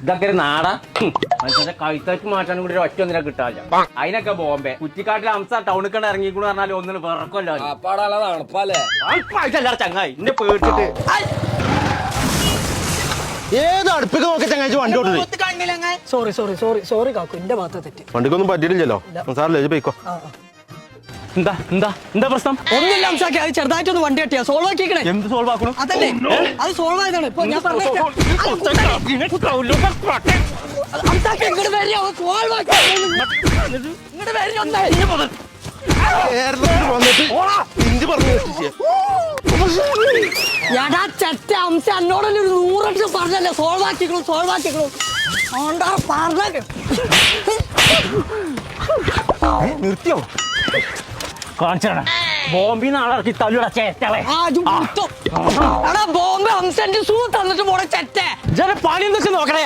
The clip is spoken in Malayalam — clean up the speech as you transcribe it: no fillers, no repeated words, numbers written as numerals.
ഇതൊക്കെ ഒരു നാടാ മനുഷ്യന്റെ കഴുത്തായിട്ട് മാറ്റാനും കൂടി ഒറ്റ ഒന്നിനെ കിട്ടാല്ല. അതിനൊക്കെ ബോംബെ കുറ്റിക്കാട്ടിലെ അംസ ടൗണിൽ കണ്ട് ഇറങ്ങിക്കൂന്ന് പറഞ്ഞാൽ ഒന്നിന് വിറക്കല്ലോ. ചങ്ങായി എന്നെ പേടിച്ചിട്ട് ഏത് അടുപ്പിക്ക് നോക്കി ചങ്ങായി വണ്ടി ഓടുന്നത്. സോറി കാക്കു, എന്റെ ഭാഗത്ത് തെറ്റ്. വണ്ടിക്കൊന്നും പറ്റിയില്ലല്ലോ സാറില്ലേ പോയിക്കോ. എന്താ എന്താ എന്താ പ്രശ്നം? ഒന്നില്ല അംസാക്കി, അത് ചെറുതായിട്ടൊന്ന് വണ്ടി കെട്ടിയാ സോൾവ് ആക്കിക്കണേ. എന്ത് സോൾവ് ആക്കണം? അതല്ലേ അത് സോൾവ് ആയതാണ്. ഇപ്പൊ ഞാൻ പറഞ്ഞ ഇങ്ങോട്ട് വരിക, സോൾവ് ആക്കി ഇങ്ങോട്ട് വരിക. എടാ ചെറ്റ അംസ, എന്നോടൊരു 100 പറഞ്ഞല്ലേ സോൾവ് ആക്കിക്കണു പറഞ്ഞ നിർത്തിയോ? കാണിച്ചാ ബോംബിന്ന് ആളിറക്കി തല്ലൂടാ ചേറ്റളെ. ബോംബെ അംസന്റെ ഷൂ തന്നിട്ട് പോണ ചെറ്റ പണി എന്തൊക്കെ നോക്കണേ.